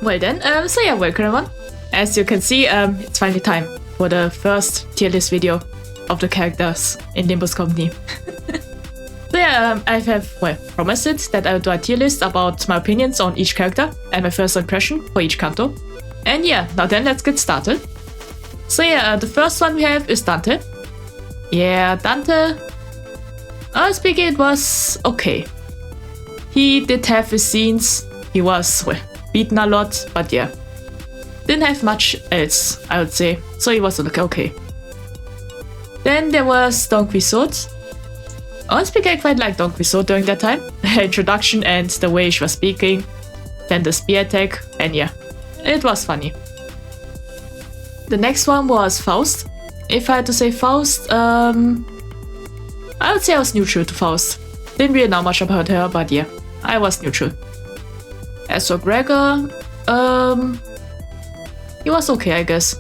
Well then, so yeah, welcome everyone. As you can see, it's finally time for the first tier list video of the characters in Limbus Company. So yeah, I have, well, promised it that I will do a tier list about my opinions on each character and my first impression for each canto. And yeah, now then let's get started. So yeah, the first one we have is Dante. Yeah, Dante, speaking, it was okay. He did have his scenes, he was, well, beaten a lot, but yeah. Didn't have much else, I would say, so he was okay. Then there was Don Quixote. Honestly, I quite liked Don Quixote during that time. Introduction and the way she was speaking. Then the spear attack, and yeah, it was funny. The next one was Faust. If I had to say Faust, I would say I was neutral to Faust. Didn't really know much about her, but yeah, I was neutral. As for Gregor, he was okay, I guess.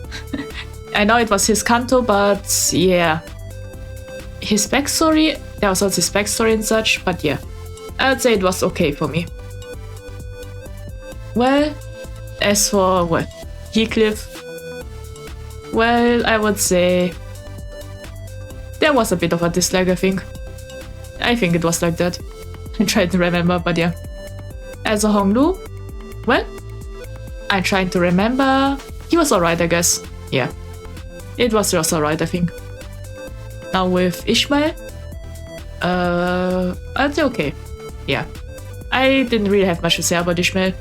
I know it was his canto, but yeah. His backstory, there was also his backstory and such, but yeah. I would say it was okay for me. Well, as for, well, Heathcliff, well, I would say there was a bit of a dislike, I think. I think it was like that. I'm trying to remember, but yeah. As a Honglu, well, I'm trying to remember. He was alright, I guess. Yeah. It was just alright, I think. Now with Ishmael, I'd say okay. Yeah. I didn't really have much to say about Ishmael.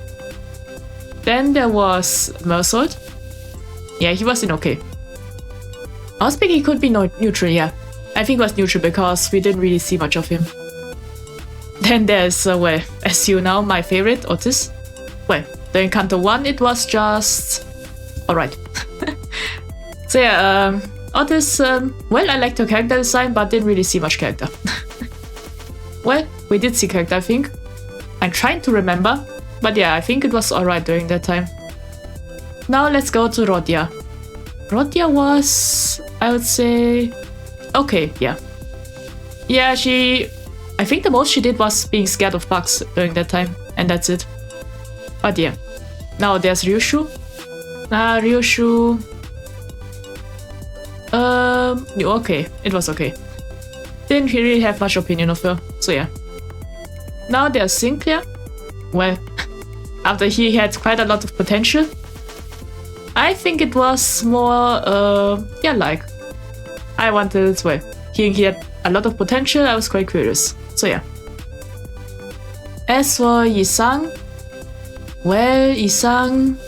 Then there was Mersault. Yeah, he was in okay. I was thinking he could be neutral, yeah. I think it was neutral because we didn't really see much of him. Then there's, well, as you know, my favorite, Otis. Well, in Canto 1 it was just alright. So yeah, Otis, well, I liked her character design, but didn't really see much character. Well, we did see character, I think. I'm trying to remember, but yeah, I think it was alright during that time. Now let's go to Rodia. Rodia was, I would say, okay, yeah. Yeah, I think the most she did was being scared of bugs during that time, and that's it. But yeah. Now there's Ryushu. Ryushu... okay, it was okay. Didn't really have much opinion of her, so yeah. Now there's Sinclair. Well, after he had quite a lot of potential, I think it was more, yeah, like, I wanted, well, he had a lot of potential, I was quite curious, so yeah. As for Yi-sang, well, Yi-sang,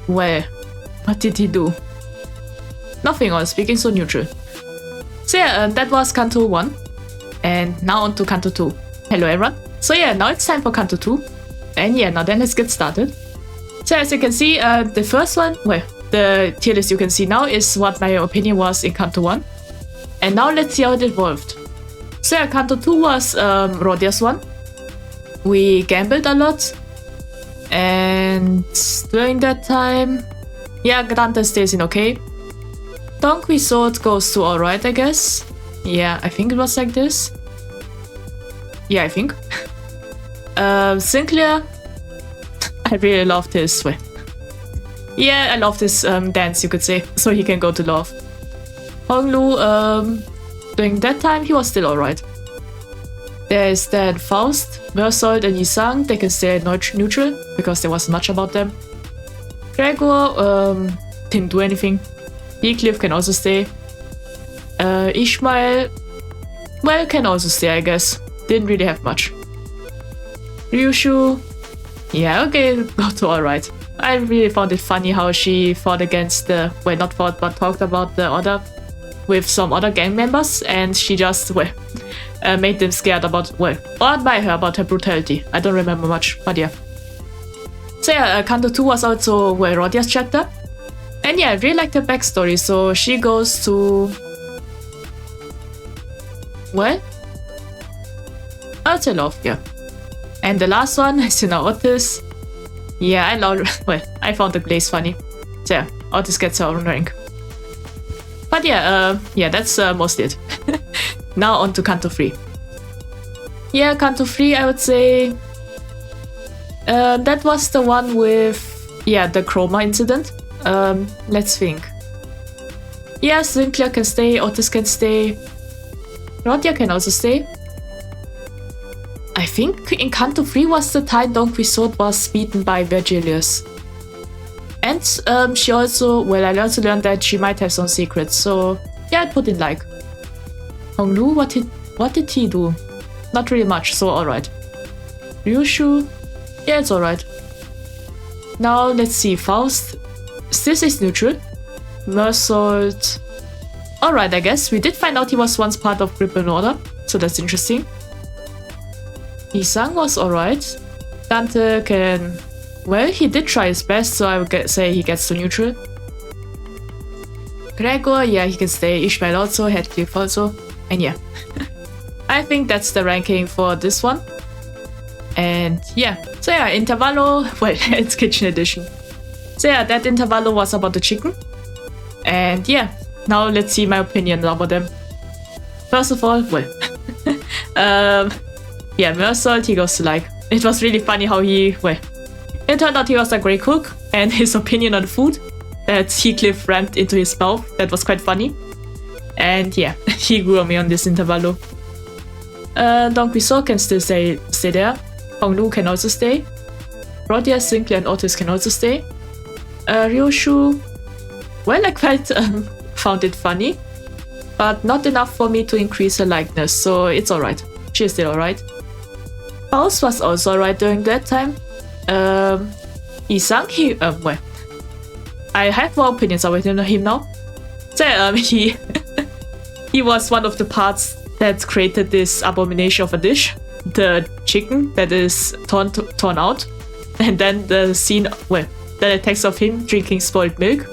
well, what did he do? Nothing, on speaking, so neutral. So yeah, that was Canto 1, and now on to Canto 2. Hello everyone. So yeah, now it's time for Canto 2, and yeah, now then let's get started. So as you can see, the first one, well, the tier list you can see now is what my opinion was in Canto 1. And now let's see how it evolved. So yeah, Canto 2 was Rodia's one. We gambled a lot. And during that time, yeah, Dante stays in okay. Don Quixote goes to alright, I guess. Yeah, I think it was like this. Yeah, I think. Sinclair, I really loved his way. Yeah, I loved his dance, you could say, so he can go to love. Honglu, during that time, he was still alright. There's then Faust, Mersault, and Yi-sang. They can stay neutral because there wasn't much about them. Gregor, didn't do anything. Heathcliff can also stay. Ishmael, well, can also stay, I guess. Didn't really have much. Ryushu, yeah, okay, got to alright. I really found it funny how she fought against the, well, not fought, but talked about the other, with some other gang members, and she just, well, made them scared about, well, or admire her about her brutality. I don't remember much, but yeah. So yeah, Canto 2 was also, well, Rodia's chapter. And yeah, I really liked her backstory, so she goes to... well? I'd say love, yeah. And the last one is, you know, Otis. Yeah, I love... well, I found the glaze funny. So yeah, Otis gets her own rank. But yeah, that's mostly it. Now on to Canto 3. Yeah, Canto 3, I would say... That was the one with, yeah, the chroma incident. Let's think. Yeah, Sinclair can stay, Otis can stay, Rodia can also stay. I think in Canto 3 was the time Don Quixote was beaten by Virgilius. And she also, well, I also learned that she might have some secrets, so yeah, I put in like. Honglu, what did he do? Not really much, so alright. Ryushu, yeah, it's alright. Now let's see, Faust, this is neutral. Mersault, alright, I guess. We did find out he was once part of Grip and Order, so that's interesting. Isang was alright. Dante can, well, he did try his best, so I would say he gets to neutral. Gregor, yeah, he can stay. Ishmael also, Heathcliff also, and yeah. I think that's the ranking for this one. And yeah, so yeah, Intervallo, well, it's Kitchen Edition. So yeah, that Intervallo was about the chicken. And yeah, now let's see my opinion about them. First of all, well, yeah, Mersault, he goes to like, it was really funny how he, well, it turned out he was a great cook, and his opinion on food that Heathcliff rammed into his mouth, that was quite funny. And yeah, he grew on me on this Intervallo. Don Quixote can still stay there. Honglu can also stay. Rodia, Sinclair, and Otis can also stay. Ryoshu, well, I quite found it funny, but not enough for me to increase her likeness, so it's alright. She's still alright. Faust was also alright during that time. Isang, he, well, I have more opinions about him now. So, he was one of the parts that created this abomination of a dish. The chicken that is torn out. And then the scene, well, the text of him drinking spoiled milk.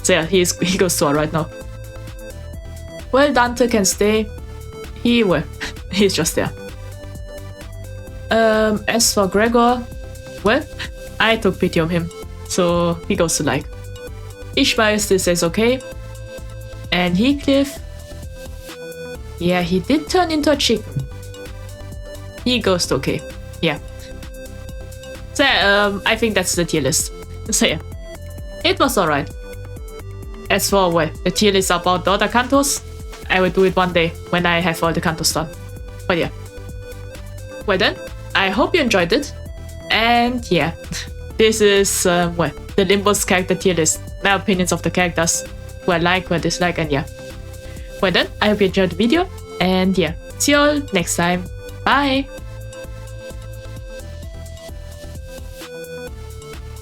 So yeah, he goes to alright now. Well, Dante can stay. Well, he's just there. As for Gregor, well, I took pity on him, so he goes to like. Ishmael still says okay. And Heathcliff, yeah, he did turn into a chicken. He goes to okay, yeah. So I think that's the tier list. So yeah, it was alright. As for, well, the tier list about the other cantos, I will do it one day when I have all the cantos done. But yeah. Well then, I hope you enjoyed it. And yeah, this is, well, the Limbus character tier list. My opinions of the characters, who I like, who I dislike, and yeah. Well then, I hope you enjoyed the video. And yeah, see you all next time. Bye!